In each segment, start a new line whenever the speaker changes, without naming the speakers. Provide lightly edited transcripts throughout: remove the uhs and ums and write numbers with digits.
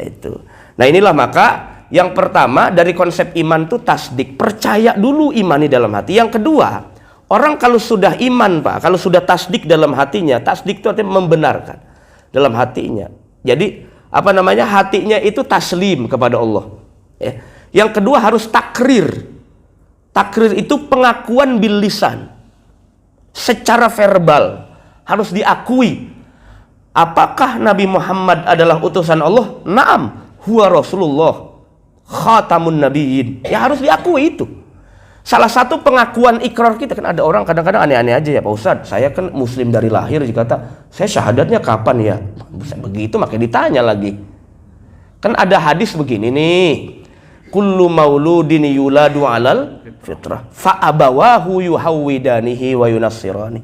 Itu. Nah inilah maka yang pertama dari konsep iman itu tasdik, percaya dulu, imani dalam hati. Yang kedua, orang kalau sudah iman Pak, kalau sudah tasdik dalam hatinya, tasdik itu artinya membenarkan dalam hatinya. Jadi apa namanya, hatinya itu taslim kepada Allah. Ya. Yang kedua harus takrir. Takrir itu pengakuan bil lisan, secara verbal harus diakui. Apakah Nabi Muhammad adalah utusan Allah? Naam, huwa Rasulullah khatamun nabiyyin. Ya harus diakui itu. Salah satu pengakuan ikrar kita, kan ada orang kadang-kadang aneh-aneh aja ya Pak Ustadz, saya kan muslim dari lahir, dikata saya syahadatnya kapan ya? Begitu makanya ditanya lagi. Kan ada hadis begini nih, kullu mauludin yuladu alal fitrah fa abawahu yuhawwidanihi wa yunassirani.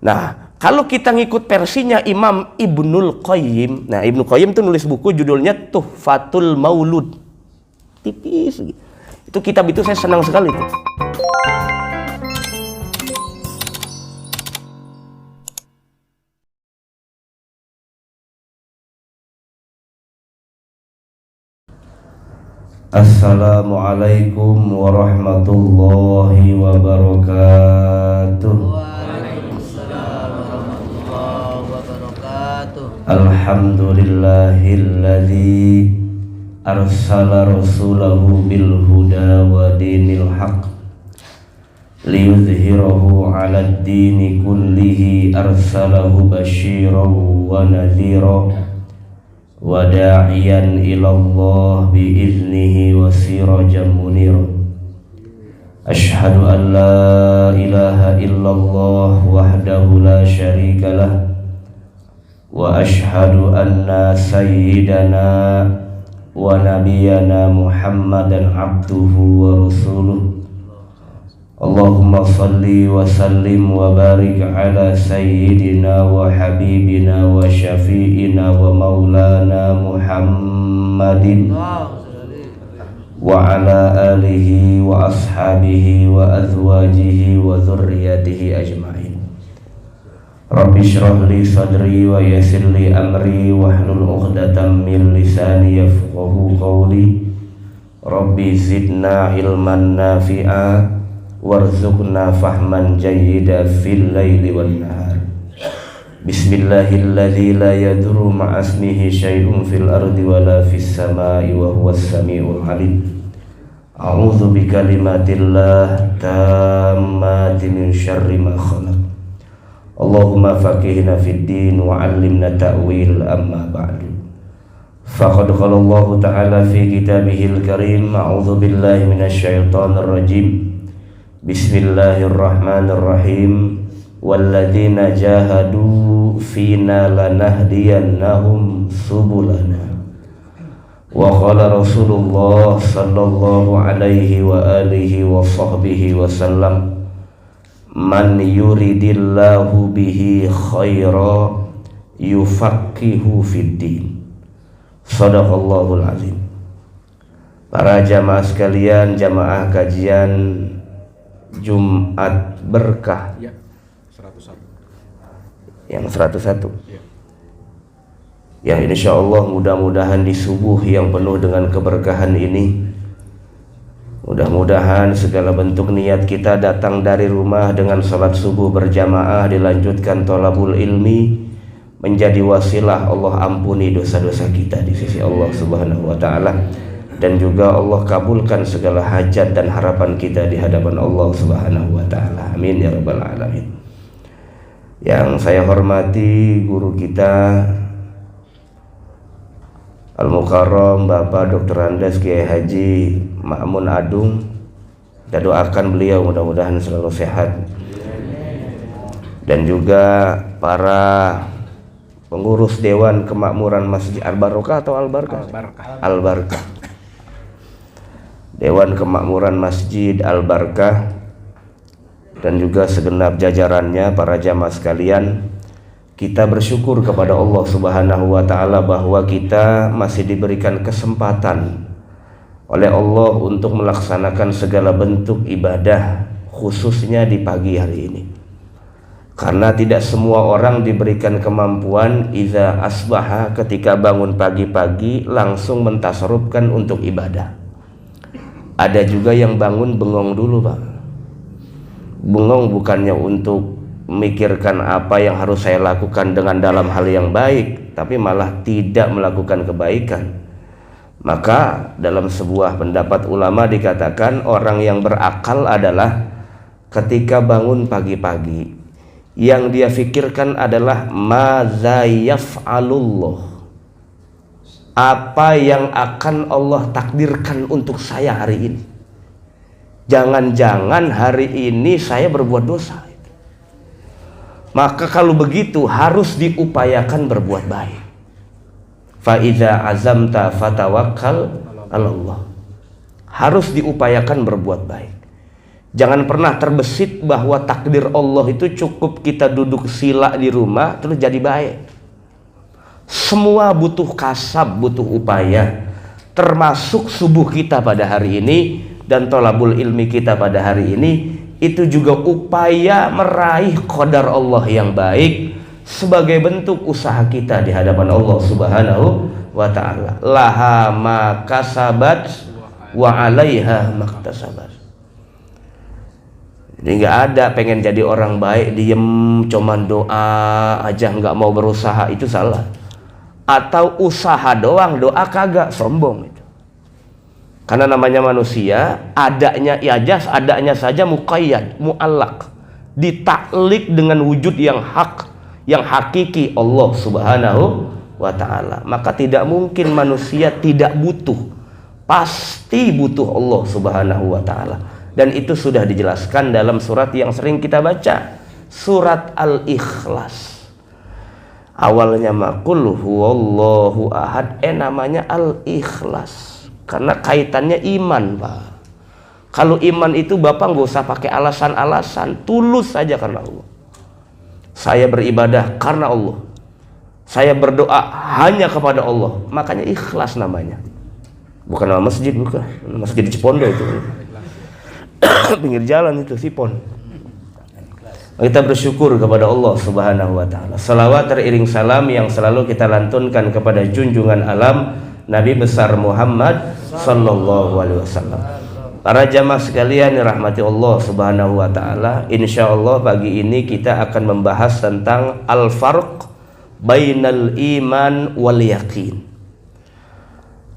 Nah, kalau kita ngikut versinya Imam Ibnul Qayyim, nah Ibnu Qayyim tuh nulis buku judulnya Tuhfatul Maulud, tipis gitu. Itu kitab itu saya senang sekali tuh. Assalamualaikum warahmatullahi wabarakatuh.
Waalaikumsalam warahmatullahi wabarakatuh.
Alhamdulillahilladzi arsala rasulahu bil huda wa dinil haq liyudhhirahu 'alad dini kullihi, arsalahu basyiran wa nadhiran wa da'iyan ilallah biiznihi wa sirajan munira. Ashhadu an la ilaha illallah wahdahu la syarika lah wa ashhadu anna sayyidana wa nabiyyana Muhammadan abduhu wa rasuluh. Allahumma salli wa sallim wa barik ala sayyidina wa habibina wa syafi'ina wa maulana Muhammadin wa ala alihi wa ashabihi wa azwajihi wa dhurriyyatihi ajma'in. Rabbi shrah li sadri wa yassir li amri wahlul 'uqdatam min lisani yafqahu qawli. Rabbi zidna ilman nafi'a warzuqna fahman jayyida fil laili wan nahar. Bismillahilladzi la yadurru ma'asmihi syai'un fil ardi wala fis samai wa huwas samiul alim. A'udzu bikalimatillah tammati min syarri ma khalaq. Allahumma faqihna fid din wa 'allimna ta'wil, amma ba'du. Faqad qala Allah ta'ala fi kitabihil karim, a'udzu billahi minasy syaithanir rajim. Bismillahirrahmanirrahim. Walladzina jahadu fina lanahdiyannahum subulana. Wa qala Rasulullah sallallahu alaihi wa alihi wa sahbihi wasallam, man yuridillahu bihi khaira yufaqihu fiddin. Shadaqallahul azim. Para jamaah sekalian, jamaah kajian Jumat Berkah
ya, 101.
Yang 101 ya. Ya insya Allah mudah-mudahan di subuh yang penuh dengan keberkahan ini, mudah-mudahan segala bentuk niat kita datang dari rumah dengan salat subuh berjamaah, dilanjutkan thalabul ilmi, menjadi wasilah Allah ampuni dosa-dosa kita di sisi Allah Subhanahu wa ta'ala, dan juga Allah kabulkan segala hajat dan harapan kita di hadapan Allah Subhanahu wa ta'ala. Amin ya rabbal alamin. Yang saya hormati guru kita Al-Mukarram Bapak Dr. Andes Kiai Haji Ma'mun Adung, kita doakan beliau mudah-mudahan selalu sehat, dan juga para pengurus Dewan Kemakmuran Masjid Al-Barokah atau Al-Barkah? Al-Barkah. Dewan Kemakmuran Masjid Al-Barkah, dan juga segenap jajarannya, para jamaah sekalian, kita bersyukur kepada Allah Subhanahu wa ta'ala bahwa kita masih diberikan kesempatan oleh Allah untuk melaksanakan segala bentuk ibadah, khususnya di pagi hari ini. Karena tidak semua orang diberikan kemampuan iza asbaha, ketika bangun pagi-pagi langsung mentasarrufkan untuk ibadah. Ada juga yang bangun bengong dulu, Pak. Bengong bukannya untuk memikirkan apa yang harus saya lakukan dengan dalam hal yang baik, tapi malah tidak melakukan kebaikan. Maka dalam sebuah pendapat ulama dikatakan orang yang berakal adalah ketika bangun pagi-pagi yang dia fikirkan adalah madza yaf'alullah, apa yang akan Allah takdirkan untuk saya hari ini. Jangan-jangan hari ini saya berbuat dosa. Maka kalau begitu harus diupayakan berbuat baik. Fa idza azamta fatawakkal 'alallah. Harus diupayakan berbuat baik. Jangan pernah terbesit bahwa takdir Allah itu cukup kita duduk sila di rumah terus jadi baik. Semua butuh kasab, butuh upaya, termasuk subuh kita pada hari ini dan thalabul ilmi kita pada hari ini. Itu juga upaya meraih qadar Allah yang baik sebagai bentuk usaha kita di hadapan Allah Subhanahu wa ta'ala. Laha ma kasabat wa 'alaiha maktasabat. Jadi nggak ada pengen jadi orang baik diem cuman doa aja nggak mau berusaha, itu salah. Atau usaha doang doa kagak, sombong itu. Karena namanya manusia adanya ijaz, adanya saja muqayyad, mu'allaq, ditaklik dengan wujud yang hak, yang hakiki Allah Subhanahu wa ta'ala. Maka tidak mungkin manusia tidak butuh, pasti butuh Allah Subhanahu wa ta'ala. Dan itu sudah dijelaskan dalam surat yang sering kita baca, surat Al-Ikhlas. Awalnya maqul huwallahu ahad, namanya Al-Ikhlas karena kaitannya iman, Pak. Kalau iman itu Bapak nggak usah pakai alasan-alasan, tulus saja karena Allah. Saya beribadah karena Allah, saya berdoa hanya kepada Allah, makanya ikhlas namanya. Bukan nama masjid, bukan masjid di Cipondo itu. Pinggir jalan itu Sipon. Kita bersyukur kepada Allah Subhanahu wa ta'ala. Salawat teriring salam yang selalu kita lantunkan kepada junjungan alam Nabi besar Muhammad sallallahu alaihi wasallam. Para jamaah sekalian dirahmati Allah Subhanahu wa ta'ala, insyaallah pagi ini kita akan membahas tentang al-farq bainal iman wal yakin.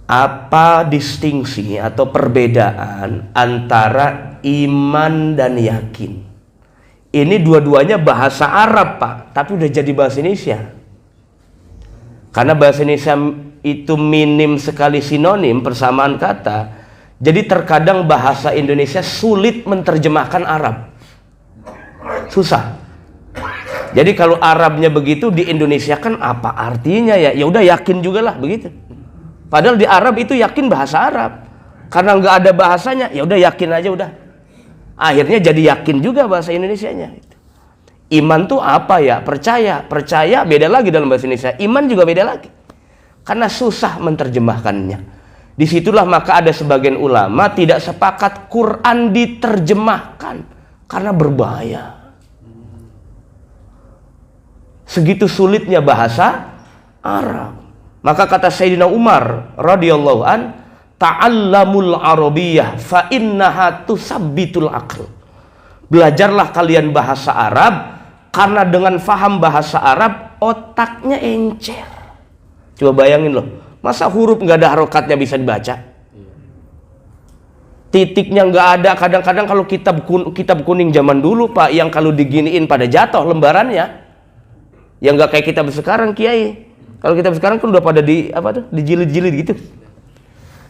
Apa distingsi atau perbedaan antara iman dan yakin? Ini dua-duanya bahasa Arab, Pak, tapi udah jadi bahasa Indonesia. Karena bahasa Indonesia itu minim sekali sinonim, persamaan kata. Jadi terkadang bahasa Indonesia sulit menerjemahkan Arab. Susah. Jadi kalau Arabnya begitu, di Indonesia kan apa artinya ya? Ya udah yakin juga lah begitu. Padahal di Arab itu yakin bahasa Arab. Karena nggak ada bahasanya, ya udah yakin aja udah. Akhirnya jadi yakin juga bahasa Indonesianya. Iman tuh apa ya? Percaya. Percaya beda lagi dalam bahasa Indonesia. Iman juga beda lagi. Karena susah menerjemahkannya. Disitulah maka ada sebagian ulama tidak sepakat Quran diterjemahkan karena berbahaya. Segitu sulitnya bahasa Arab. Maka kata Sayyidina Umar radhiyallahu an, ta'allamul arabiyyah fa innaha tusabbitul aql. Belajarlah kalian bahasa Arab karena dengan faham bahasa Arab otaknya encer. Coba bayangin loh, masa huruf nggak ada harokatnya bisa dibaca? Titiknya nggak ada. Kadang-kadang kalau kitab kuning zaman dulu, Pak, yang kalau diginiin pada jatuh lembarannya, yang nggak kayak kitab sekarang, Kiai. Kalau kitab sekarang kan udah pada dijilid-jilid gitu.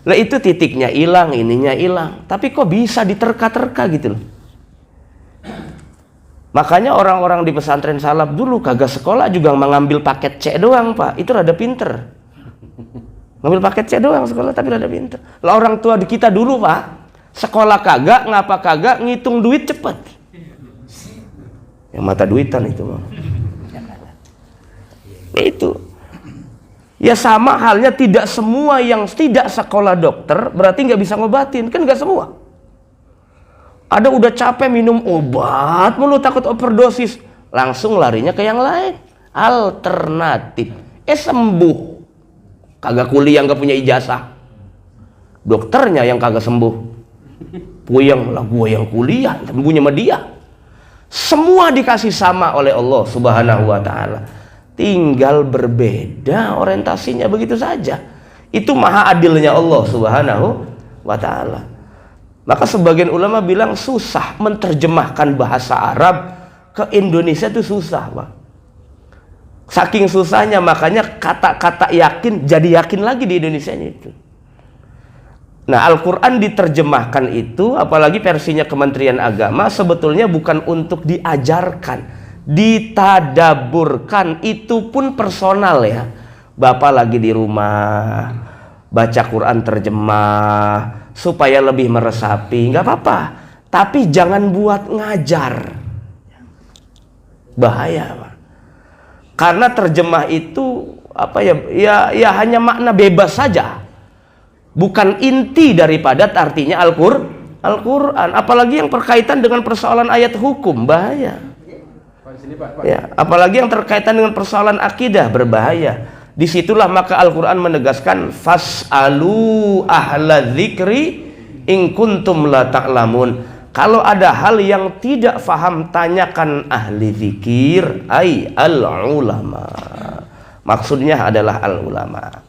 Lah itu titiknya hilang, ininya hilang. Tapi kok bisa diterka-terka gitu loh. Makanya orang-orang di pesantren salaf dulu kagak sekolah juga mengambil paket C doang, Pak. Itu rada pinter. Ngambil paket C doang sekolah tapi rada pinter. Lah orang tua di kita dulu, Pak, sekolah kagak, ngapa kagak, ngitung duit cepet. Yang mata duitan itu, Pak. Itu. Ya sama halnya tidak semua yang tidak sekolah dokter berarti nggak bisa ngobatin, kan nggak semua. Ada udah capek minum obat mulu takut overdosis, langsung larinya ke yang lain, alternatif. Sembuh, kagak kuliah, nggak punya ijazah, dokternya yang kagak sembuh, puyeng lah gue yang kuliah, sembuhnya sama dia. Semua dikasih sama oleh Allah Subhanahu wa Ta'ala, tinggal berbeda orientasinya, begitu saja. Itu maha adilnya Allah Subhanahu wa Ta'ala. Maka sebagian ulama bilang susah menerjemahkan bahasa Arab ke Indonesia, itu susah, Pak. Saking susahnya, makanya kata-kata yakin jadi yakin lagi di Indonesia itu. Nah, Al-Quran diterjemahkan itu, apalagi versinya Kementerian Agama, sebetulnya bukan untuk diajarkan, ditadaburkan. Itu pun personal ya. Bapak lagi di rumah, baca Quran terjemah supaya lebih meresapi, nggak apa-apa, tapi jangan buat ngajar, bahaya, Pak. Karena terjemah itu apa ya hanya makna bebas saja, bukan inti daripada artinya Al-Quran. Apalagi yang berkaitan dengan persoalan ayat hukum, bahaya ya. Apalagi yang terkaitan dengan persoalan akidah, berbahaya. Disitulah maka Al-Quran menegaskan, fas'alu ahla dzikri in kuntum la ta'lamun. Kalau ada hal yang tidak faham, tanyakan ahli zikir, ay al-ulama. Maksudnya adalah al-ulama.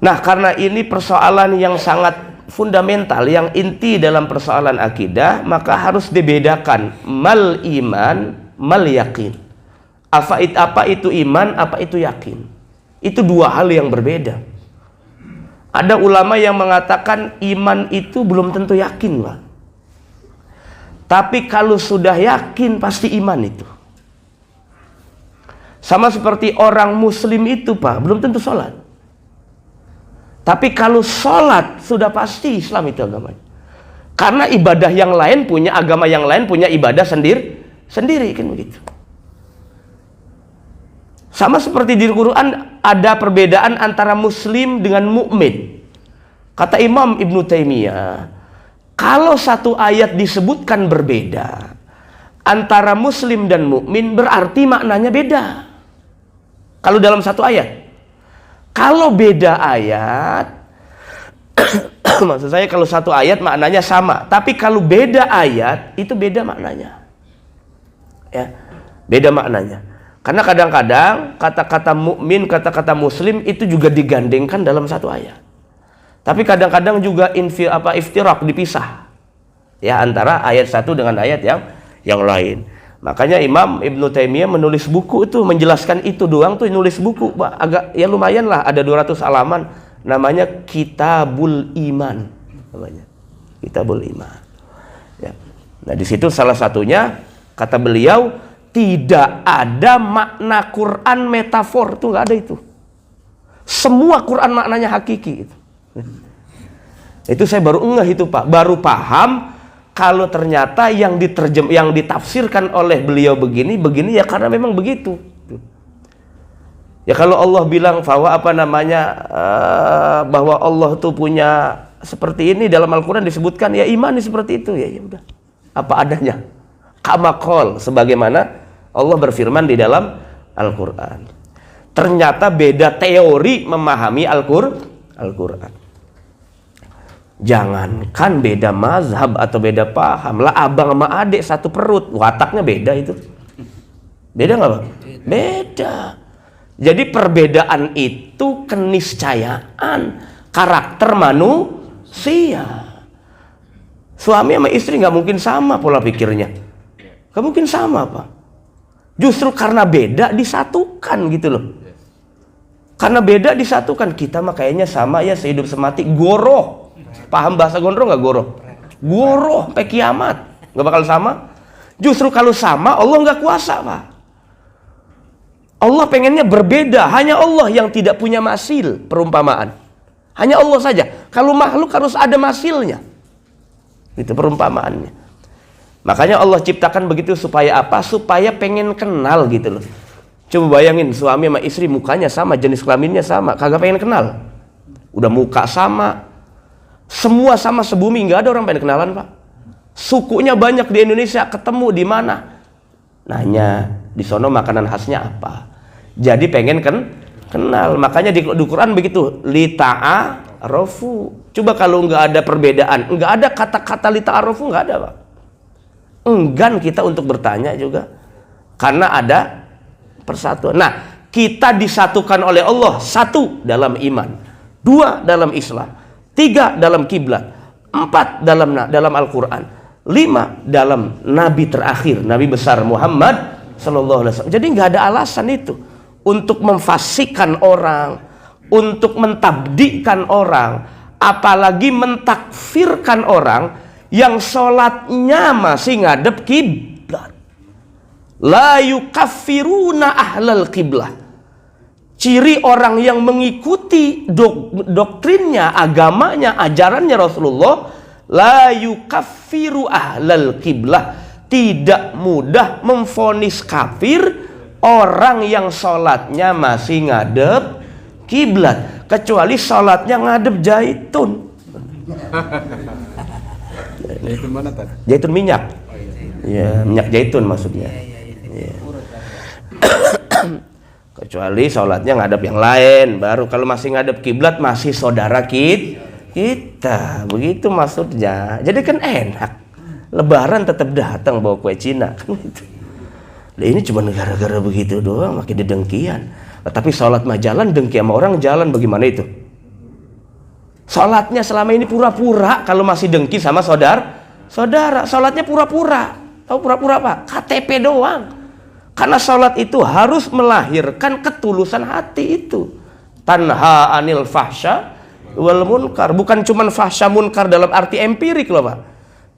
Nah, karena ini persoalan yang sangat fundamental, yang inti dalam persoalan akidah, maka harus dibedakan mal iman, mal yakin. Apa itu iman, apa itu yakin. Itu dua hal yang berbeda. Ada ulama yang mengatakan iman itu belum tentu yakin, Pak. Tapi kalau sudah yakin pasti iman itu. Sama seperti orang muslim itu, Pak, belum tentu sholat. Tapi kalau sholat sudah pasti Islam itu agamanya. Karena ibadah yang lain punya agama, yang lain punya ibadah sendiri kan begitu. Sama seperti di Quran ada perbedaan antara muslim dengan mukmin. Kata Imam Ibnu Taimiyah, kalau satu ayat disebutkan berbeda antara muslim dan mukmin, berarti maknanya beda. Kalau dalam satu ayat. Kalau beda ayat, maksud saya kalau satu ayat maknanya sama, tapi kalau beda ayat itu beda maknanya. Ya, beda maknanya. Karena kadang-kadang kata-kata mukmin, kata-kata muslim itu juga digandengkan dalam satu ayat. Tapi kadang-kadang juga iftirak, dipisah. Ya, antara ayat satu dengan ayat yang lain. Makanya Imam Ibnu Taimiyah menulis buku itu menjelaskan itu doang tuh, nulis buku, Pak. Agak ya lumayan lah, ada 200 halaman, namanya Kitabul Iman namanya. Kitabul Iman. Ya. Nah, di situ salah satunya kata beliau, tidak ada makna Quran metafor, itu nggak ada itu. Semua Quran maknanya hakiki itu. Itu saya baru ngeh itu, Pak. Baru paham kalau ternyata yang ditafsirkan oleh beliau begini ya karena memang begitu. Ya kalau Allah bilang bahwa bahwa Allah tuh punya seperti ini dalam Al-Quran disebutkan, ya imani seperti itu, ya udah. Apa adanya. Kamakol, sebagaimana Allah berfirman di dalam Al-Quran. Ternyata beda teori memahami Al-Quran. Jangankan beda mazhab atau beda paham lah, abang sama adik satu perut, wataknya beda itu. Beda nggak, Bang? Beda. Jadi perbedaan itu keniscayaan karakter manusia. Suami sama istri nggak mungkin sama pola pikirnya, nggak mungkin sama, Pak. Justru karena beda disatukan gitu loh. Karena beda disatukan, kita mah kayaknya sama ya, sehidup semati, goroh. Paham bahasa gondrong nggak goroh? Goroh sampai kiamat, nggak bakal sama. Justru kalau sama, Allah nggak kuasa, Pak. Allah pengennya berbeda. Hanya Allah yang tidak punya masil, perumpamaan. Hanya Allah saja. Kalau makhluk harus ada masilnya. Itu perumpamaannya. Makanya Allah ciptakan begitu supaya apa? Supaya pengen kenal gitu loh. Coba bayangin suami sama istri mukanya sama, jenis kelaminnya sama, kagak pengen kenal. Udah muka sama, semua sama sebumi, nggak ada orang pengen kenalan, Pak. Sukunya banyak di Indonesia, ketemu di mana? Nanya, di sono makanan khasnya apa? Jadi pengen kenal. Makanya di Quran begitu, lita'arofu. Coba kalau nggak ada perbedaan, nggak ada kata-kata lita'arofu, nggak ada, Pak. Enggan kita untuk bertanya juga, karena ada persatuan. Nah, kita disatukan oleh Allah, satu dalam iman, dua dalam Islam, tiga dalam kiblat, empat dalam Al-Quran, lima dalam Nabi terakhir, Nabi besar Muhammad Sallallahu Alaihi Wasallam. Jadi nggak ada alasan itu untuk memfasikan orang, untuk mentabdikan orang, apalagi mentakfirkan orang yang sholatnya masih ngadep kiblat. La yukaffiruna ahlal kiblah. Ciri orang yang mengikuti doktrinnya, agamanya, ajarannya Rasulullah, la yukaffiru ahlal kiblah, tidak mudah memvonis kafir orang yang sholatnya masih ngadep kiblat, kecuali sholatnya ngadep zaitun.
Zaitun mana tadi?
Zaitun minyak. Ya, minyak zaitun maksudnya. Ya. Kecuali sholatnya ngadep yang lain, baru kalau masih ngadep kiblat masih saudara kita. Begitu maksudnya. Jadi kan enak. Lebaran tetap datang bawa kue Cina kan gitu. Nah, ini cuma gara-gara begitu doang makin didengkian. Tapi sholat mah jalan, dengki sama orang jalan, bagaimana itu? Sholatnya selama ini pura-pura, kalau masih dengki sama saudara, sholatnya pura-pura. Tahu pura-pura apa? KTP doang. Karena sholat itu harus melahirkan ketulusan hati itu. Tanha anil fahsya wal munkar. Bukan cuma fahsya munkar dalam arti empirik loh, Pak,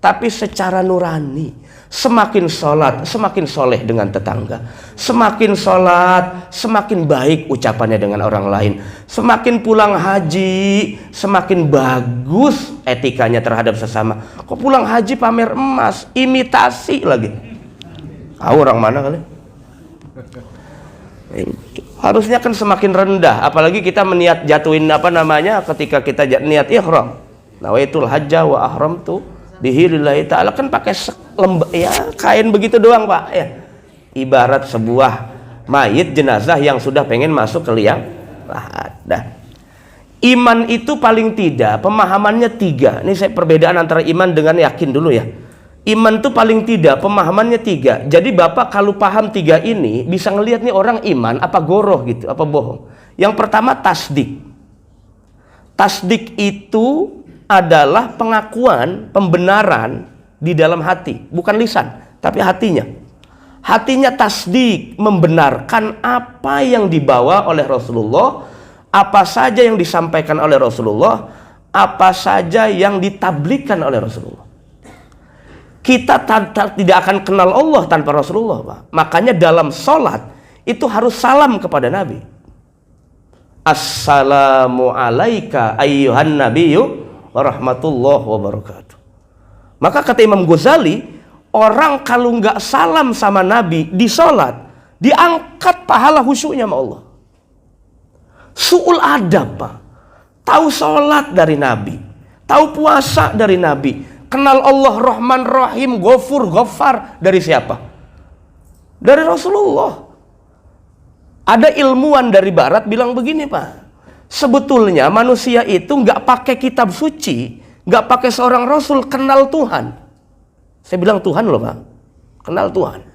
tapi secara nurani. Semakin sholat, semakin soleh dengan tetangga. Semakin sholat, semakin baik ucapannya dengan orang lain. Semakin pulang haji, semakin bagus etikanya terhadap sesama. Kok pulang haji pamer emas, imitasi lagi. Tahu orang mana kali? Harusnya kan semakin rendah. Apalagi kita meniat jatuhin ketika kita niat ihram. Nawaitul hajja wa ahramtu bihi ta'ala, kan pakai kain begitu doang, Pak, ya. Ibarat sebuah mayit jenazah yang sudah pengen masuk ke liang lahat. Iman itu paling tidak pemahamannya tiga. Ini saya perbedaan antara iman dengan yakin dulu ya. Iman itu paling tidak pemahamannya tiga. Jadi Bapak kalau paham tiga ini bisa ngelihat nih orang iman apa goroh gitu, apa bohong. Yang pertama tasdik. Tasdik itu adalah pengakuan, pembenaran di dalam hati, bukan lisan, tapi hatinya. Hatinya tasdik, membenarkan apa yang dibawa oleh Rasulullah, apa saja yang disampaikan oleh Rasulullah, apa saja yang ditablikan oleh Rasulullah. Kita tidak akan kenal Allah tanpa Rasulullah, Pak. Makanya dalam sholat itu harus salam kepada Nabi. Assalamu alaika ayyuhan nabiyyu warahmatullahi wabarakatuh. Maka kata Imam Ghazali, orang kalau nggak salam sama Nabi di sholat, diangkat pahala khusyuknya sama Allah. Su'ul adab, Pak. Tahu sholat dari Nabi, tahu puasa dari Nabi, kenal Allah Rahman Rahim, Ghafur Ghaffar dari siapa? Dari Rasulullah. Ada ilmuwan dari Barat bilang begini, Pak. Sebetulnya manusia itu nggak pakai kitab suci, nggak pakai seorang Rasul, kenal Tuhan. Saya bilang Tuhan loh, Pak. Kenal Tuhan.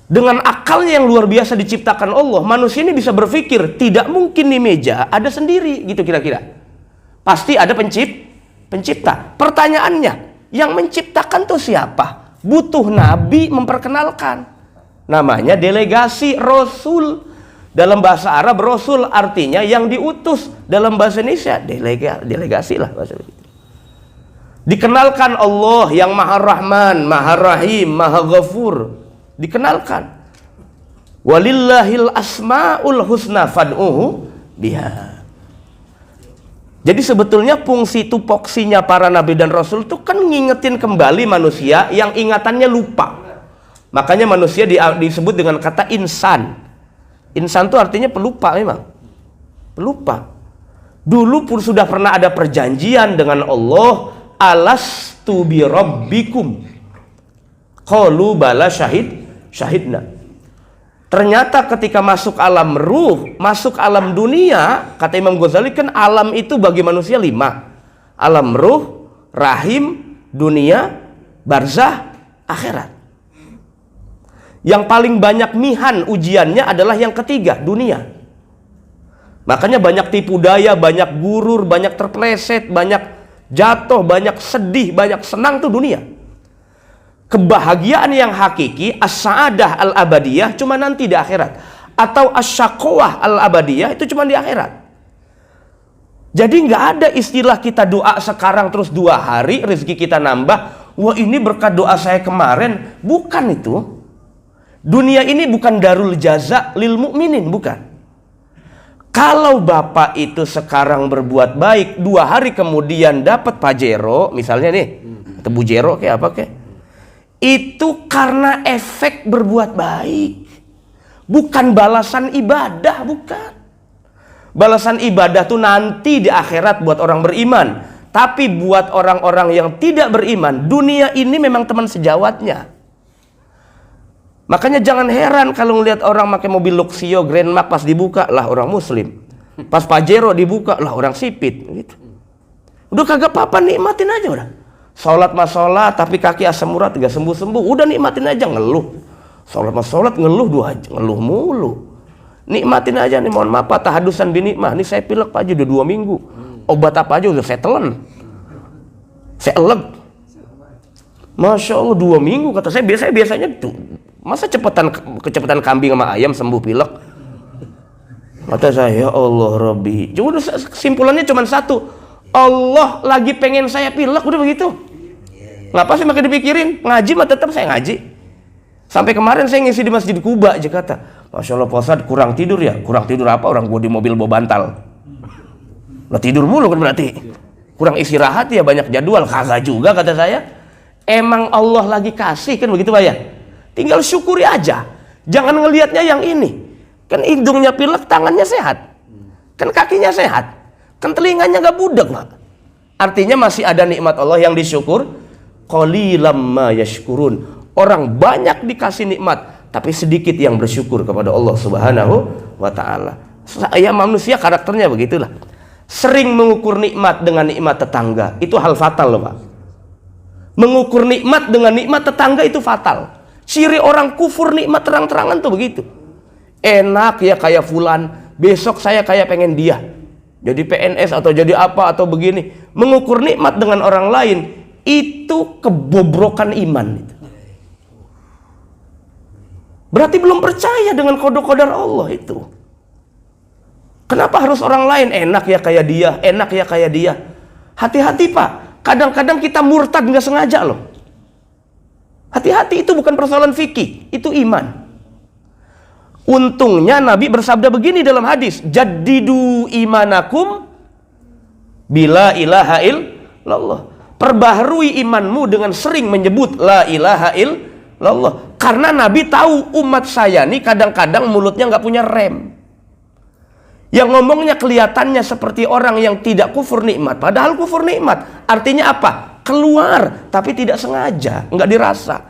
Dengan akalnya yang luar biasa diciptakan Allah, manusia ini bisa berpikir, tidak mungkin di meja ada sendiri, gitu kira-kira. Pasti ada pencipta. Pertanyaannya, yang menciptakan tuh siapa? Butuh Nabi memperkenalkan. Namanya delegasi Rasul. Dalam bahasa Arab Rasul artinya yang diutus. Dalam bahasa Indonesia delegasi lah bahasa itu. Dikenalkan Allah yang Maha Rahman, Maha Rahim, Maha Ghafur. Dikenalkan. Walillahil asmaul husna fad'uhu biha. Jadi sebetulnya fungsi tupoksinya para nabi dan rasul itu kan ngingetin kembali manusia yang ingatannya lupa. Makanya manusia disebut dengan kata insan. Insan itu artinya pelupa memang. Pelupa. Dulu pun sudah pernah ada perjanjian dengan Allah, alastu bi rabbikum. Qalu bala syahid syahidna. Ternyata ketika masuk alam ruh, masuk alam dunia, kata Imam Ghazali kan alam itu bagi manusia 5. Alam ruh, rahim, dunia, barzah, akhirat. Yang paling banyak mihan ujiannya adalah yang ketiga, dunia. Makanya banyak tipu daya, banyak gurur, banyak terpleset, banyak jatuh, banyak sedih, banyak senang tuh dunia. Kebahagiaan yang hakiki, as-sa'adah al-abadiyah cuma nanti di akhirat. Atau as-syaqwah al-abadiyah itu cuma di akhirat. Jadi nggak ada istilah kita doa sekarang terus 2 hari rezeki kita nambah. Wah, ini berkat doa saya kemarin. Bukan itu. Dunia ini bukan darul jaza lil mu'minin, bukan. Kalau bapak itu sekarang berbuat baik, 2 hari kemudian dapat pajero, misalnya nih, atau bujero kayak apa kayak, itu karena efek berbuat baik, bukan balasan ibadah, bukan. Balasan ibadah tuh nanti di akhirat buat orang beriman. Tapi buat orang-orang yang tidak beriman, dunia ini memang teman sejawatnya. Makanya jangan heran kalau ngelihat orang pakai mobil Luxio, Grand Max, pas dibuka lah orang muslim, pas Pajero dibuka lah orang sipit gitu. Udah kagak apa-apa, nikmatin aja udah. Sholat mas sholat, tapi kaki asam urat gak sembuh-sembuh, udah nikmatin aja. Ngeluh sholat mas sholat, ngeluh 2 aja, ngeluh mulu. Nikmatin aja nih, mohon maaf pak, tahadusan binikmah. Nih saya pilek pak aja udah 2 minggu, obat apa aja udah saya telan, saya elek. Masya Allah 2 minggu kata saya. Biasanya tuh, masa kecepatan kambing sama ayam sembuh pilek? Kata saya, ya Allah Rabbi. Cuma kesimpulannya cuma satu, Allah lagi pengen saya pilek, udah begitu. Ngapa sih makin dipikirin? Ngaji mah tetap saya ngaji. Sampai kemarin saya ngisi di Masjid Kuba Jakarta. Masya Allah Pak Ustadz, kurang tidur ya? Kurang tidur apa? Orang gua di mobil bawa bantal. Lah tidur mulu kan berarti. Kurang istirahat ya, banyak jadwal. Kagak juga kata saya. Emang Allah lagi kasih kan begitu Pak ya? Tinggal syukuri aja. Jangan ngelihatnya yang ini. Kan hidungnya pilek, tangannya sehat. Kan kakinya sehat. Kan telinganya gak budek Pak. Artinya masih ada nikmat Allah yang disyukur. Qalilam ma yashkurun. Orang banyak dikasih nikmat, tapi sedikit yang bersyukur kepada Allah Subhanahu wa ta'ala. Saya manusia karakternya begitulah. Sering mengukur nikmat dengan nikmat tetangga, itu hal fatal loh Pak. Mengukur nikmat dengan nikmat tetangga itu fatal. Ciri orang kufur nikmat terang-terangan tuh begitu. Enak ya kayak fulan, besok saya kayak pengen dia jadi PNS atau jadi apa atau begini. Mengukur nikmat dengan orang lain itu kebobrokan iman itu. Berarti belum percaya dengan qada-qadar Allah itu. Kenapa harus orang lain enak ya kayak dia, enak ya kayak dia? Hati-hati Pak. Kadang-kadang kita murtad nggak sengaja loh. Hati-hati, itu bukan persoalan fikih, itu iman. Untungnya Nabi bersabda begini dalam hadis, jaddidu imanakum bila ilaha illallah. Perbaharui imanmu dengan sering menyebut la ilaha illallah. Karena Nabi tahu umat saya nih kadang-kadang mulutnya nggak punya rem. Yang ngomongnya kelihatannya seperti orang yang tidak kufur nikmat, padahal kufur nikmat. Artinya apa? Keluar, tapi tidak sengaja, nggak dirasa.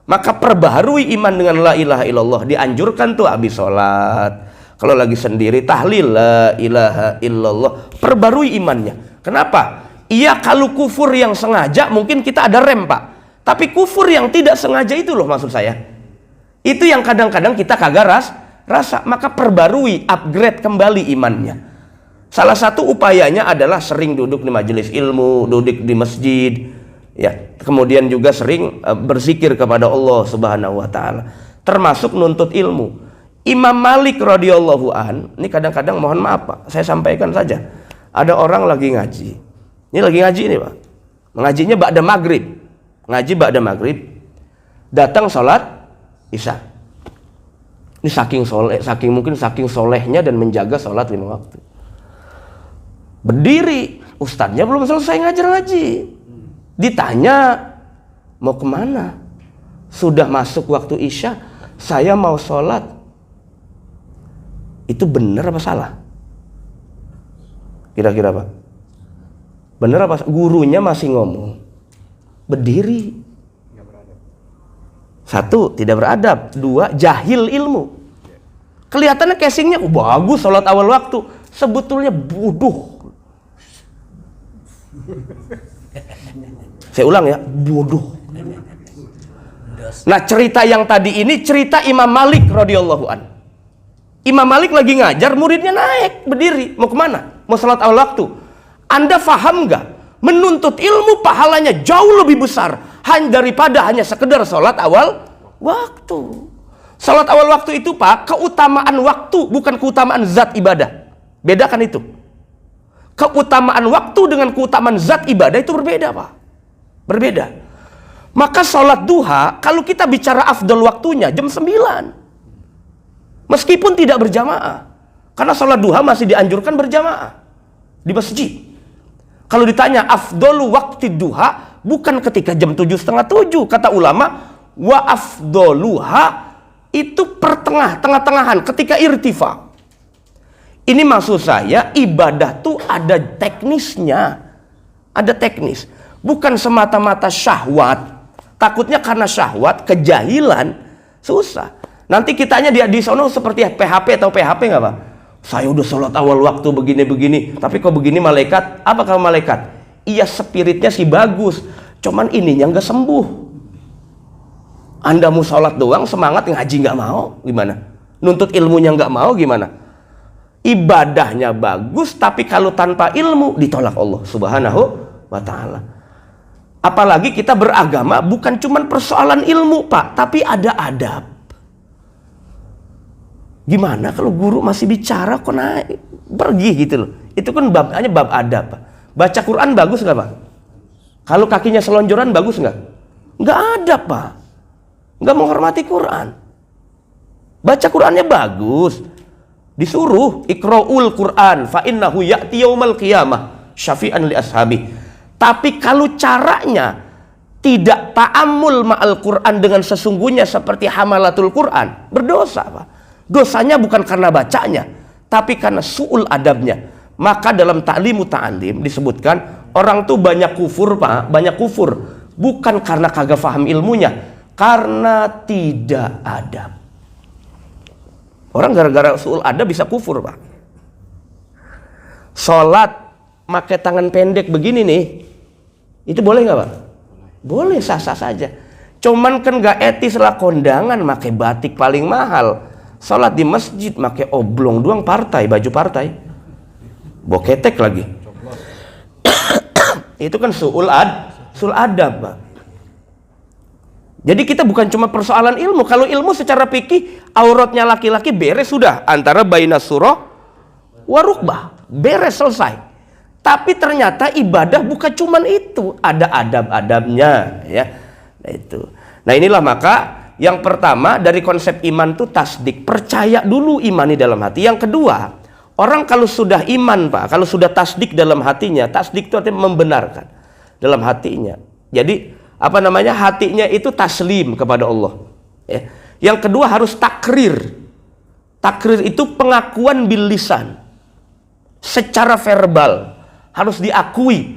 Maka perbaharui iman dengan la ilaha illallah. Dianjurkan tuh habis sholat, kalau lagi sendiri tahlil la ilaha illallah. Perbarui imannya. Kenapa? Iya, kalau kufur yang sengaja mungkin kita ada rem Pak. Tapi kufur yang tidak sengaja itu loh maksud saya. Itu yang kadang-kadang kita kagak rasa. Maka perbarui, upgrade kembali imannya. Salah satu upayanya adalah sering duduk di majelis ilmu, duduk di masjid, ya. Kemudian juga sering berzikir kepada Allah Subhanahu wa taala. Termasuk nuntut ilmu. Imam Malik radhiyallahu an, ini kadang-kadang mohon maaf Pak, saya sampaikan saja. Ada orang lagi ngaji. Ini lagi ngaji nih Pak. Ngajinya ba'da maghrib. Ngaji ba'da maghrib. Datang sholat isya. Ini saking solehnya dan menjaga sholat 5 waktu. Berdiri, ustadznya belum selesai ngajar ngaji. Ditanya, mau kemana? Sudah masuk waktu isya, saya mau sholat. Itu benar apa salah? Kira-kira Pak? Benar apa? Gurunya masih ngomong. Berdiri. Satu, tidak beradab. Dua, jahil ilmu. Kelihatannya casingnya bagus, sholat awal waktu. Sebetulnya bodoh. Saya ulang ya, bodoh. Nah, cerita yang tadi ini cerita Imam Malik radhiyallahu an. Imam Malik lagi ngajar, muridnya naik berdiri, mau kemana? Mau sholat awal waktu. Anda paham nggak? Menuntut ilmu pahalanya jauh lebih besar daripada hanya sekedar sholat awal waktu. Sholat awal waktu itu Pak, keutamaan waktu bukan keutamaan zat ibadah. Bedakan itu. Keutamaan waktu dengan keutamaan zat ibadah itu berbeda Pak. Berbeda. Maka sholat duha, kalau kita bicara afdal waktunya jam 9. Meskipun tidak berjamaah. Karena sholat duha masih dianjurkan berjamaah di masjid. Kalau ditanya afdalu waktu duha, bukan ketika jam 7:30. Kata ulama, wa afdaluha itu tengah-tengahan ketika irtifa. Ini maksud saya, ibadah tuh ada teknisnya. Ada teknis. Bukan semata-mata syahwat. Takutnya karena syahwat, kejahilan, susah. Nanti kitanya di sono seperti PHP atau PHP nggak Pak? Saya udah sholat awal waktu begini-begini, tapi kok begini malaikat? Apa kalau malaikat? Iya, spiritnya sih bagus, cuman ininya nggak sembuh. Anda mau sholat doang, semangat, ngaji nggak mau, gimana? Nuntut ilmunya nggak mau, gimana? Ibadahnya bagus, tapi kalau tanpa ilmu ditolak Allah Subhanahu wa Ta'ala. Apalagi kita beragama bukan cuma persoalan ilmu Pak, tapi ada adab. Gimana kalau guru masih bicara kok naik pergi gitu loh. Itu kan hanya bab adab Pak. Baca Quran bagus nggak Pak? Kalau kakinya selonjoran bagus nggak? Nggak ada Pak. Nggak menghormati Quran. Baca Qurannya bagus. Disuruh iqra'ul Quran fa innahu ya'ti yaumal qiyamah syafi'an li ashabi. Tapi kalau caranya tidak ta'ammul ma'al Quran dengan sesungguhnya seperti hamalatul Quran, berdosa Pak. Dosanya bukan karena bacanya, tapi karena su'ul adabnya. Maka dalam ta'limu ta'alim disebutkan orang tuh banyak kufur Pak, banyak kufur bukan karena kagak paham ilmunya, karena tidak adab. Orang gara-gara su'ul adab bisa kufur Pak. Sholat pakai tangan pendek begini nih, itu boleh nggak Pak? Boleh, sah-sah saja. Cuman kan nggak etis lah, kondangan pakai batik paling mahal. Sholat di masjid pakai oblong doang, partai, baju partai, boketek lagi. Itu kan su'ul adab Pak. Jadi kita bukan cuma persoalan ilmu. Kalau ilmu secara fikih, auratnya laki-laki beres sudah, antara baina surah wa rukbah, beres, selesai. Tapi ternyata ibadah bukan cuma itu, ada adab-adabnya ya. Nah itu. Nah inilah maka yang pertama dari konsep iman itu tasdik, percaya dulu, imani dalam hati. Yang kedua, orang kalau sudah iman Pak, kalau sudah tasdik dalam hatinya, tasdik itu artinya membenarkan dalam hatinya. Jadi apa namanya, hatinya itu taslim kepada Allah. Ya. Yang kedua harus takrir. Takrir itu pengakuan bil lisan, secara verbal harus diakui.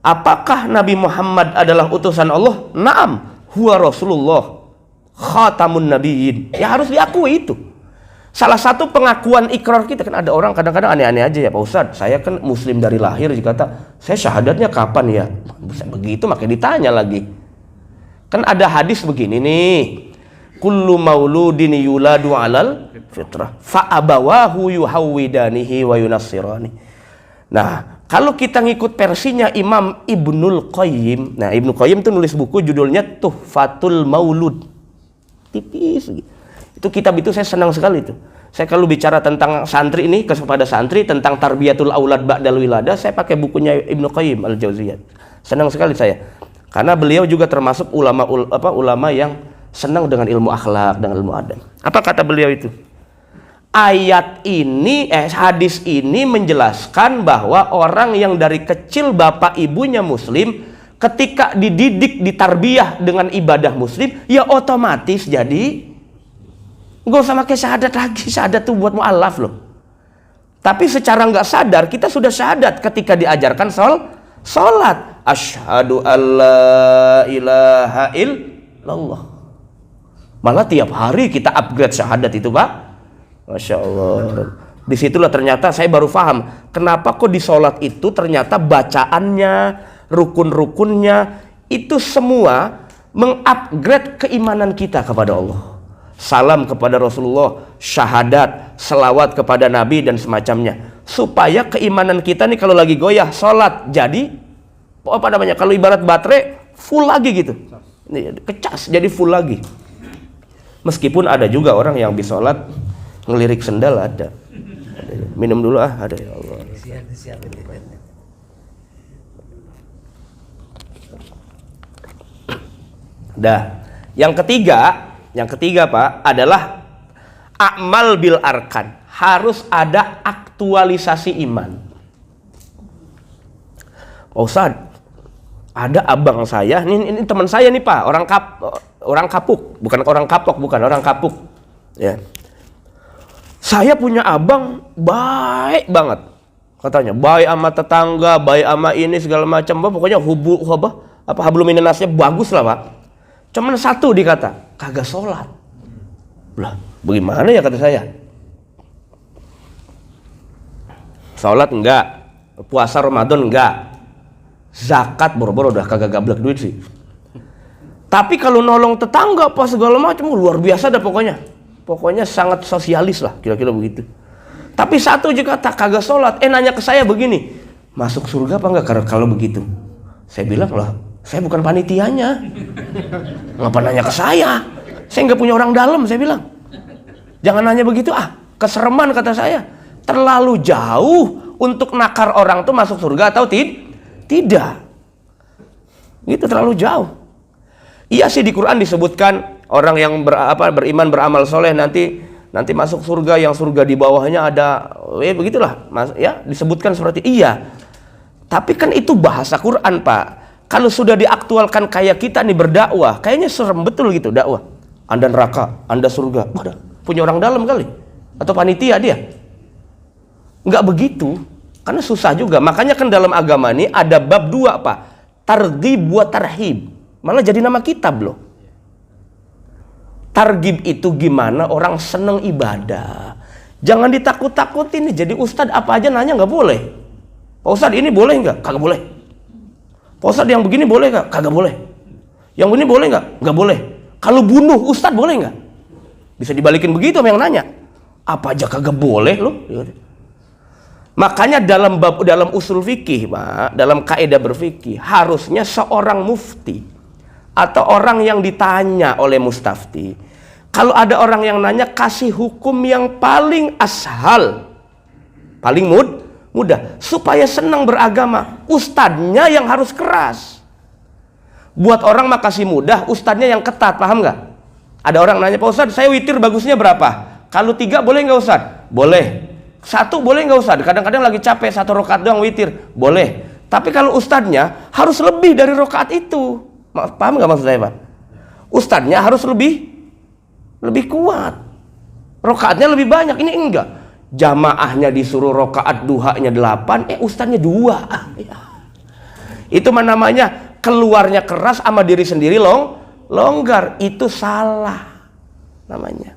Apakah Nabi Muhammad adalah utusan Allah? Naam, huwa Rasulullah khatamun nabiyyin. Ya harus diakui itu. Salah satu pengakuan ikrar kita, kan ada orang kadang-kadang aneh-aneh aja ya Pak Ustadz, saya kan muslim dari lahir, dikata saya syahadatnya kapan ya? Begitu makanya ditanya lagi. Kan ada hadis begini nih, kullu mauludin yuladu alal fitrah fa abawahu yuhawwidanihi wa yunassirani. Nah, kalau kita ngikut versinya Imam Ibnul Qayyim, nah Ibnu Qayyim tuh nulis buku judulnya Tuhfatul Maulud, tipis gitu. Itu kitab itu saya senang sekali itu. Saya kalau bicara tentang santri ini, kepada santri tentang tarbiyatul aulad ba'dal wiladah, saya pakai bukunya Ibnu Qayyim al-Jauziyah. Senang sekali saya. Karena beliau juga termasuk ulama yang senang dengan ilmu akhlak, dengan ilmu adab. Apa kata beliau itu? Ayat ini, hadis ini menjelaskan bahwa orang yang dari kecil bapak ibunya muslim, ketika dididik, ditarbiyah dengan ibadah muslim, ya otomatis jadi nggak usah pakai syahadat lagi. Syahadat itu buat mu'alaf loh. Tapi secara nggak sadar kita sudah syahadat ketika diajarkan sholat. Asyhadu alla ilaha illallah. Malah tiap hari kita upgrade syahadat itu, Pak. Masya Allah. Disitulah ternyata saya baru paham kenapa kok di sholat itu ternyata bacaannya, rukun-rukunnya itu semua mengupgrade keimanan kita kepada Allah. Salam kepada Rasulullah, syahadat, selawat kepada Nabi dan semacamnya, supaya keimanan kita nih kalau lagi goyah sholat jadi apa namanya, kalau ibarat baterai full lagi gitu, kecas jadi full lagi. Meskipun ada juga orang yang habis sholat ngelirik sendal, ada. Minum dulu ada, ya Allah. Dah. Yang ketiga Pak adalah a'mal bil arkan. Harus ada aktualisasi iman. Pak Ustadz, ada abang saya, ini teman saya nih Pak, orang kapuk, bukan orang kapok, bukan orang kapuk. Ya. Saya punya abang baik banget, katanya baik sama tetangga, baik sama ini segala macam, pokoknya hablum minannasnya bagus lah Pak. Cuman satu dikata, kagak sholat. Lah, bagaimana ya kata saya? Sholat enggak, puasa Ramadan enggak, zakat boro-boro udah kagak gablek duit sih. Tapi kalau nolong tetangga apa segala macam luar biasa dah pokoknya. Pokoknya sangat sosialis lah, kira-kira begitu. Tapi satu juga tak kagak sholat. Nanya ke saya begini, masuk surga apa enggak kalau begitu? Saya bilang lah, saya bukan panitianya. Ngapa nanya ke saya? Saya nggak punya orang dalam, saya bilang. Jangan nanya begitu, kesereman kata saya. Terlalu jauh untuk nakar orang tuh masuk surga atau tidak. Gitu, terlalu jauh. Iya sih di Quran disebutkan orang yang beriman beramal soleh nanti masuk surga, yang surga di bawahnya ada, begitulah, ya disebutkan seperti iya. Tapi kan itu bahasa Quran Pak. Kalau sudah diaktualkan kayak kita nih berdakwah, kayaknya serem betul gitu dakwah. Anda neraka, Anda surga. Punya orang dalam kali, atau panitia dia? Nggak begitu, karena susah juga. Makanya kan dalam agama ini ada bab 2 Pak, targhib wa tarhib. Malah jadi nama kitab loh. Targhib itu gimana orang seneng ibadah. Jangan ditakut-takutin nih. Jadi ustadz apa aja nanya nggak boleh. Pak Ustadz ini boleh nggak? Kagak boleh. Pak Ustadz yang begini boleh nggak? Kagak boleh. Yang ini boleh nggak? Nggak boleh. Kalau bunuh ustadz boleh nggak? Bisa dibalikin begitu sama yang nanya. Apa aja kagak boleh loh. Makanya dalam usul fikih Pak, dalam kaidah berfikih, harusnya seorang mufti atau orang yang ditanya oleh mustafti, kalau ada orang yang nanya, kasih hukum yang paling ashal, paling mudah, supaya senang beragama. Ustadznya yang harus keras. Buat orang mah kasih mudah, ustadznya yang ketat, paham nggak? Ada orang nanya, Pak Ustadz, saya witir bagusnya berapa? Kalau 3 boleh nggak Ustadz? Boleh. 1 boleh nggak Ustadz? Kadang-kadang lagi capek 1 rakaat doang witir, boleh. Tapi kalau ustadznya harus lebih dari rakaat itu. Paham nggak maksud saya Pak? Ustadznya harus lebih kuat, rakaatnya lebih banyak. Ini enggak, jamaahnya disuruh rakaat duhanya 8, ustadznya 2. Itu namanya keluarnya keras sama diri sendiri longgar. Itu salah namanya.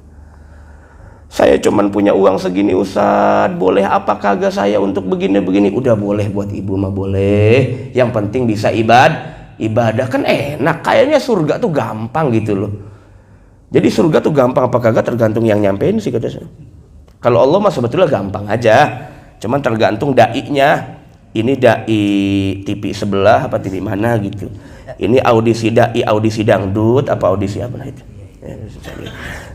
Saya cuman punya uang segini Ustadz, boleh apa kagak saya untuk begini-begini? Udah boleh, buat ibu mah boleh, yang penting bisa ibadah kan enak. Kayaknya surga tuh gampang gitu loh. Jadi surga tuh gampang apa kagak tergantung yang nyampein sih kata saya. Kalau Allah mah sebetulnya gampang aja, cuman tergantung dai-nya. Ini dai TV sebelah apa TV mana gitu. Ini audisi dangdut apa audisi apa nah itu.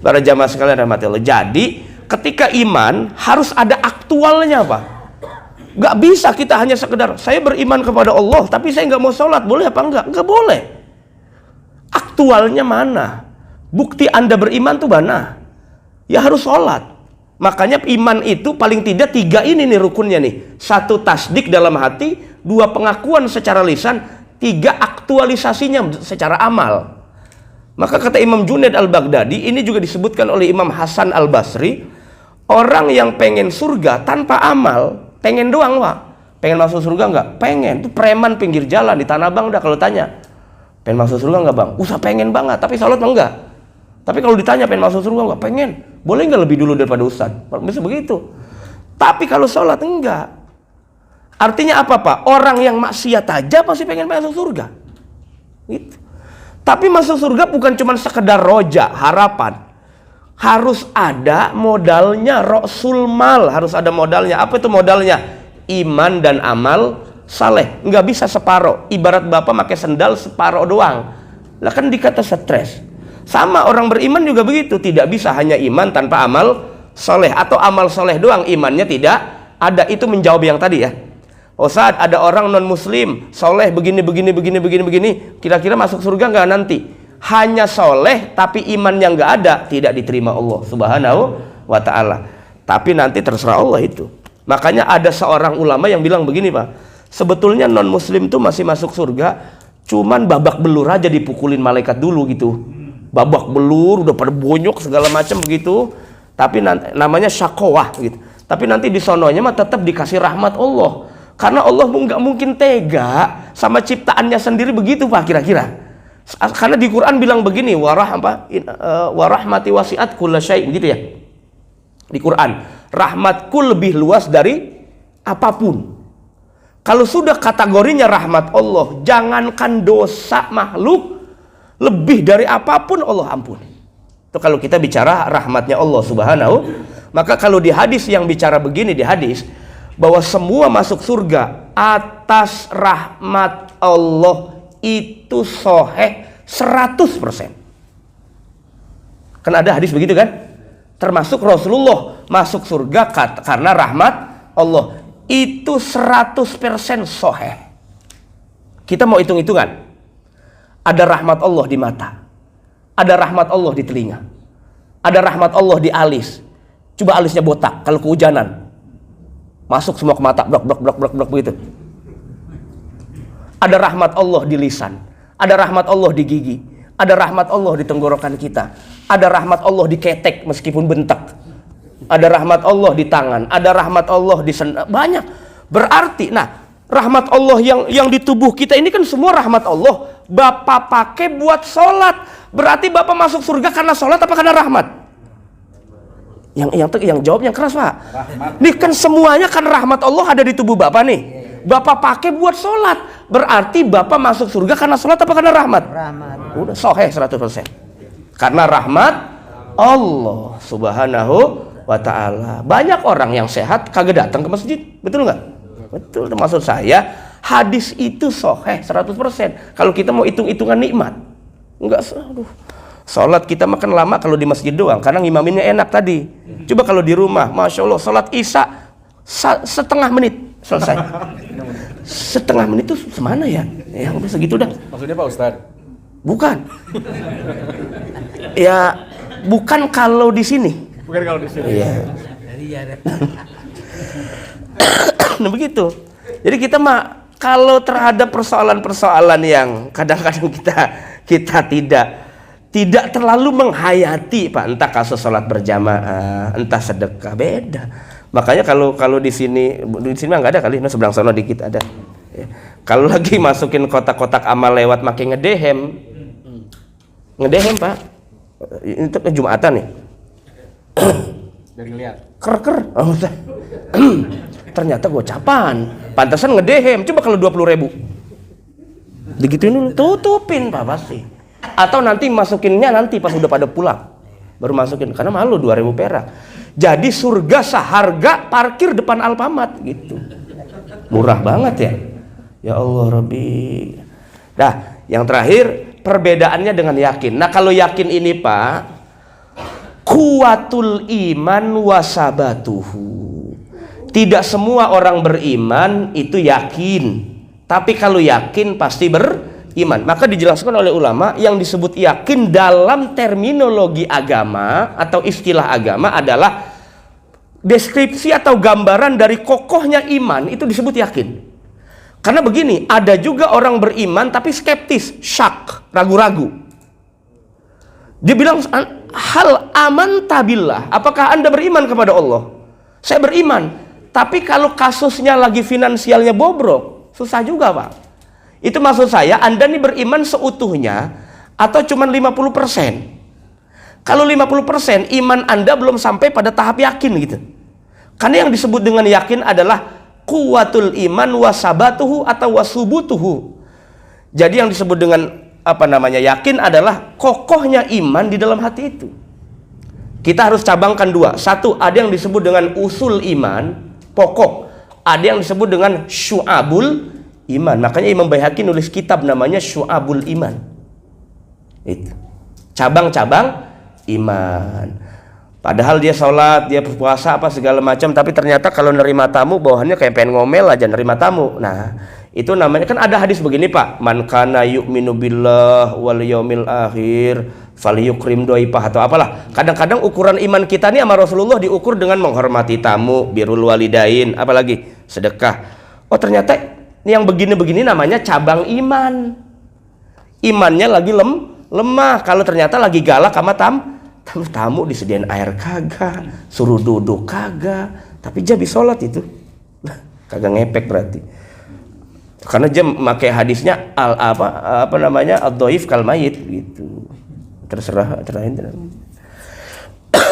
Para jamaah sekalian rahmati Allah. Jadi ketika iman harus ada aktualnya Pak. Gak bisa kita hanya sekedar saya beriman kepada Allah tapi saya nggak mau sholat, boleh apa enggak? Nggak boleh. Aktualnya mana? Bukti Anda beriman tuh mana? Ya harus sholat. Makanya iman itu paling tidak 3 ini nih rukunnya nih. 1 tasdik dalam hati, 2 pengakuan secara lisan, 3 aktualisasinya secara amal. Maka kata Imam Junaid al-Baghdadi, ini juga disebutkan oleh Imam Hasan al-Basri, orang yang pengen surga tanpa amal, pengen doang Pak. Pengen masuk surga enggak? Pengen. Itu preman pinggir jalan di Tanah Abang dah kalau tanya. Pengen masuk surga enggak Bang? Usah pengen banget, tapi sholat enggak. Tapi kalau ditanya pengen masuk surga nggak? Pengen. Boleh nggak lebih dulu daripada Ustaz? Bisa begitu. Tapi kalau sholat enggak. Artinya apa Pak? Orang yang maksiat aja pasti pengen masuk surga. Gitu. Tapi masuk surga bukan cuma sekedar roja, harapan. Harus ada modalnya, Rasul mal. Harus ada modalnya. Apa itu modalnya? Iman dan amal saleh. Nggak bisa separoh. Ibarat bapak pakai sendal separoh doang. Lah kan dikata stres. Sama orang beriman juga begitu. Tidak bisa hanya iman tanpa amal soleh. Atau amal soleh doang, imannya tidak ada. Itu menjawab yang tadi ya. Ustaz, ada orang non muslim soleh begini. Kira-kira masuk surga nggak nanti? Hanya soleh tapi iman yang nggak ada, tidak diterima Allah Subhanahu wa ta'ala. Tapi nanti terserah Allah itu. Makanya ada seorang ulama yang bilang begini Pak, sebetulnya non muslim tuh masih masuk surga, cuman babak belur aja dipukulin malaikat dulu gitu. Babak belur udah pada bonyok segala macam begitu. Tapi nanti, namanya syakowah gitu. Tapi nanti di sononya mah tetap dikasih rahmat Allah. Karena Allah nggak mungkin tega sama ciptaannya sendiri begitu Pak kira-kira. Karena di Quran bilang begini, warahmati wasiat kulla syai' gitu ya. Di Quran, rahmatku lebih luas dari apapun. Kalau sudah kategorinya rahmat Allah, jangankan dosa makhluk, lebih dari apapun Allah ampuni. Itu kalau kita bicara rahmatnya Allah Subhanahu. Maka kalau di hadis yang bicara begini di hadis, bahwa semua masuk surga atas rahmat Allah itu sahih 100%. Kan ada hadis begitu kan? Termasuk Rasulullah masuk surga karena rahmat Allah. Itu 100% sahih. Kita mau hitung-hitungan. Ada rahmat Allah di mata. Ada rahmat Allah di telinga. Ada rahmat Allah di alis. Coba alisnya botak kalau kehujanan. Masuk semua ke mata, blok begitu. Ada rahmat Allah di lisan, ada rahmat Allah di gigi, ada rahmat Allah di tenggorokan kita, ada rahmat Allah di ketek meskipun bentak, ada rahmat Allah di tangan, ada rahmat Allah di banyak. Berarti, nah rahmat Allah yang di tubuh kita ini kan semua rahmat Allah. Bapak pakai buat sholat, berarti bapak masuk surga karena sholat apa karena rahmat? Yang jawab yang keras Pak. Rahmat. Nih kan semuanya kan rahmat Allah ada di tubuh bapak nih. Bapak pakai buat sholat, berarti bapak masuk surga karena sholat apa karena rahmat? Rahmat. Udah sahih 100%. Karena rahmat Allah Subhanahu wa ta'ala. Banyak orang yang sehat kagak datang ke masjid, betul nggak? Betul. Maksud saya hadis itu sahih 100%. Kalau kita mau hitung-hitungan nikmat, enggak. Aduh. Sholat kita makan lama kalau di masjid doang, karena ngimaminnya enak tadi. Coba kalau di rumah, Masya Allah, sholat isya setengah menit selesai. Setengah menit itu semana ya? Ya udah segitu dah.
Maksudnya Pak Ustadz?
Bukan. Ya, bukan kalau di sini.
Bukan kalau di sini.
Iya. Nah begitu. Jadi kita mah kalau terhadap persoalan-persoalan yang kadang-kadang kita tidak terlalu menghayati Pak, entah kasus sholat berjamaah, entah sedekah, beda. Makanya kalau di sini mah nggak ada kali, nah seberang sana dikit ada. Ya. Kalau lagi masukin kotak-kotak amal lewat makin ngedehem Pak. Itu Jumatan nih.
Dari ngeliat.
Ker. Oh, ternyata gocapan. Pantasan ngedehem. Coba kalau 20.000. Digituin dulu, tutupin Pak pasti. Atau nanti masukinnya nanti pas udah pada pulang baru masukin, karena malu 2.000 perak. Jadi surga seharga parkir depan Alfamart gitu. Murah banget ya. Ya Allah Rabbi. Nah, yang terakhir perbedaannya dengan yakin. Nah, kalau yakin ini Pak, kuwatul iman wasabatuhu. Tidak semua orang beriman itu yakin. Tapi kalau yakin pasti beriman. Maka dijelaskan oleh ulama yang disebut yakin dalam terminologi agama atau istilah agama adalah deskripsi atau gambaran dari kokohnya iman, itu disebut yakin. Karena begini, ada juga orang beriman tapi skeptis, syak, ragu-ragu. Dia bilang, hal aman tabillah, apakah Anda beriman kepada Allah? Saya beriman, tapi kalau kasusnya lagi finansialnya bobrok, susah juga Pak. Itu maksud saya, Anda nih beriman seutuhnya atau cuma 50%. Kalau 50% iman Anda belum sampai pada tahap yakin gitu. Karena yang disebut dengan yakin adalah kuwatul iman wasabatuhu atau wasubutuhu. Jadi yang disebut dengan yakin adalah kokohnya iman di dalam hati itu. Kita harus cabangkan dua. Satu, ada yang disebut dengan usul iman, pokok. Ada yang disebut dengan syu'abul iman. Makanya Imam Baihaqi nulis kitab namanya Syu'abul Iman. Itu cabang-cabang iman. Padahal dia sholat, dia berpuasa apa segala macam, tapi ternyata kalau nerima tamu bawahannya kayak pengen ngomel aja nerima tamu. Nah, itu namanya, kan ada hadis begini Pak, man kana yu'minu billah wal yaumil akhir falyukrim dhaifah atau apalah. Kadang-kadang ukuran iman kita nih sama Rasulullah diukur dengan menghormati tamu, birrul walidain, apalagi sedekah. Oh ternyata ini yang begini-begini namanya cabang iman. Imannya lagi lemah kalau ternyata lagi galak sama tamu disediain air kagak, suruh duduk kagak, tapi dia bisa sholat itu kagak ngepek berarti. Karena dia memakai hadisnya ad-dhaif kal mayit gitu. Terakhir.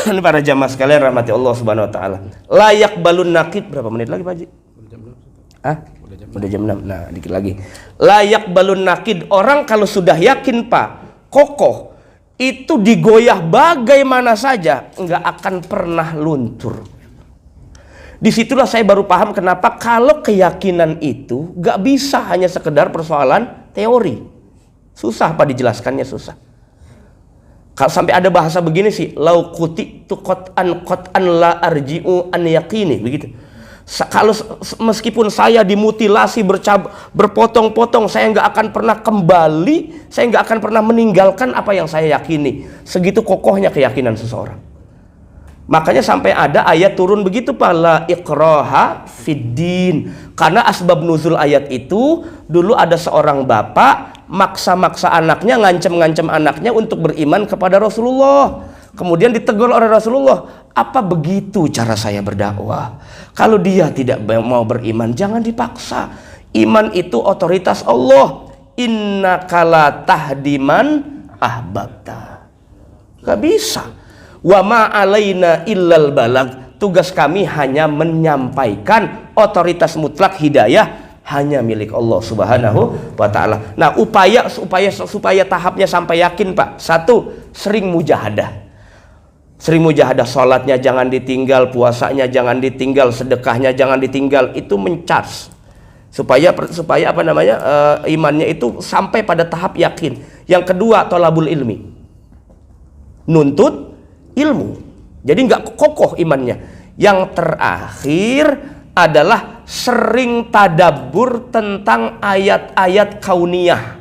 Ini para jamaah sekalian rahmati Allah Subhanahu wa taala. Layak balun nakid, berapa menit lagi Pak Haji? Udah jam 6. Nah, dikit lagi. Layak balun nakid, orang kalau sudah yakin Pak, kokoh, itu digoyah bagaimana saja nggak akan pernah luntur. Disitulah saya baru paham kenapa kalau keyakinan itu nggak bisa hanya sekedar persoalan teori. Susah Pak dijelaskannya, susah. Kalau sampai ada bahasa begini sih, lau kuti tu qat'an la arji'u an yaqini, begitu. Kalau meskipun saya dimutilasi berpotong-potong, saya nggak akan pernah kembali, saya nggak akan pernah meninggalkan apa yang saya yakini. Segitu kokohnya keyakinan seseorang. Makanya sampai ada ayat turun begitu Pak, la ikraha fiddin. Karena asbab nuzul ayat itu, dulu ada seorang bapak maksa-maksa anaknya, ngancem-ngancem anaknya untuk beriman kepada Rasulullah. Kemudian ditegur oleh Rasulullah, apa begitu cara saya berdakwah? Kalau dia tidak mau beriman, jangan dipaksa. Iman itu otoritas Allah. Innaka la tahdiman ahbabta. Gak bisa. Wa ma alaina illal balag. Tugas kami hanya menyampaikan, otoritas mutlak hidayah hanya milik Allah Subhanahu wa ta'ala. Nah, supaya tahapnya sampai yakin Pak. Satu, sering mujahadah. Sering mujahadah, sholatnya jangan ditinggal, puasanya jangan ditinggal, sedekahnya jangan ditinggal. Itu mencharge supaya imannya itu sampai pada tahap yakin. Yang kedua, tolabul ilmi, nuntut ilmu, jadi nggak kokoh imannya. Yang terakhir adalah sering tadabbur tentang ayat-ayat kauniyah.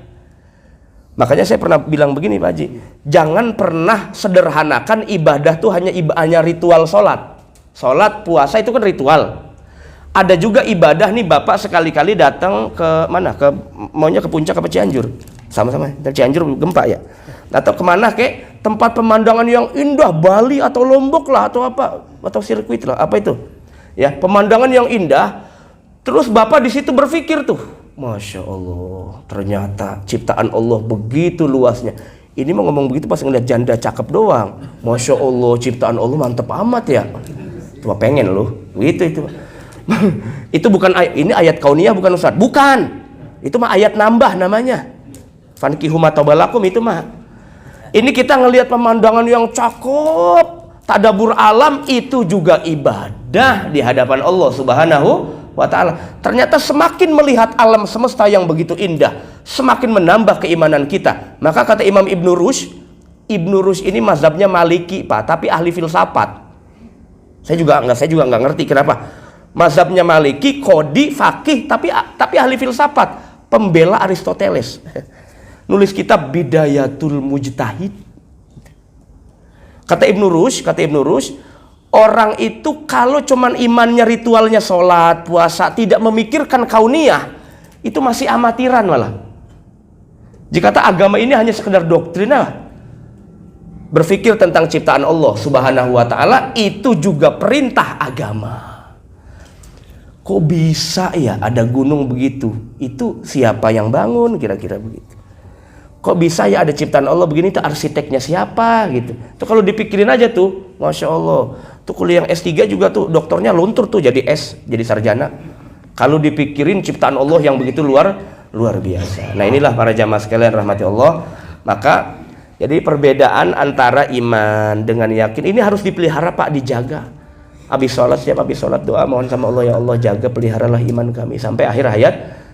Makanya saya pernah bilang begini Pak Haji, jangan pernah sederhanakan ibadah tuh hanya ritual sholat. Sholat, puasa itu kan ritual. Ada juga ibadah nih, Bapak sekali-kali datang ke mana? Maunya ke Puncak apa Cianjur? Sama-sama, dari Cianjur gempa ya. Atau kemana kek? Tempat pemandangan yang indah, Bali atau Lombok lah atau apa? Atau sirkuit lah, apa itu? Ya, pemandangan yang indah. Terus Bapak di situ berpikir tuh, Masya Allah, ternyata ciptaan Allah begitu luasnya. Ini mau ngomong begitu pas ngeliat janda cakep doang. Masya Allah, ciptaan Allah mantep amat ya. Cuma pengen loh, itu. Itu bukan ini ayat kauniyah bukan Ustaz? Bukan. Itu mah ayat nambah namanya. Fankihu ma tabalakum itu mah. Ini kita ngelihat pemandangan yang cakep, tadabbur alam, itu juga ibadah di hadapan Allah Subhanahu wa ta'ala. Ternyata semakin melihat alam semesta yang begitu indah, semakin menambah keimanan kita. Maka kata Imam Ibnu Rushd ini mazhabnya Maliki Pak, tapi ahli filsafat. Saya juga nggak ngerti kenapa. Mazhabnya Maliki, Qodi, Fakih, tapi ahli filsafat, pembela Aristoteles. Nulis kitab Bidayatul Mujtahid. Kata Ibnu Rushd, orang itu kalau cuman imannya ritualnya sholat, puasa, tidak memikirkan kauniyah, itu masih amatiran malah. Jika kata agama ini hanya sekedar doktrin, berpikir tentang ciptaan Allah Subhanahu wa ta'ala, itu juga perintah agama. Kok bisa ya ada gunung begitu? Itu siapa yang bangun? Kira-kira begitu. kok bisa ya ada ciptaan Allah begini, tuh arsiteknya siapa gitu. Tuh kalau dipikirin aja tuh, Masya Allah, tuh kuliah yang S3 juga tuh dokternya luntur tuh jadi S, jadi sarjana. Kalau dipikirin ciptaan Allah yang begitu luar biasa. Nah inilah para jamaah sekalian rahmati Allah. Maka jadi perbedaan antara iman dengan yakin ini harus dipelihara Pak, dijaga. Habis sholat, siapa habis sholat doa mohon sama Allah, ya Allah jaga peliharalah iman kami sampai akhir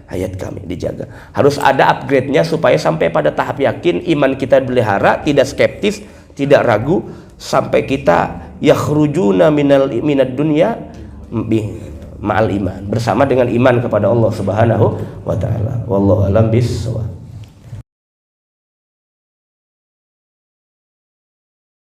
hayat kami, dijaga. Harus ada upgrade-nya supaya sampai pada tahap yakin iman kita pelihara, tidak skeptis, tidak ragu, sampai kita yakhrujuna minad dunya ma'al iman, bersama dengan iman kepada Allah Subhanahu wa taala. Wallahu a'lam bissawab.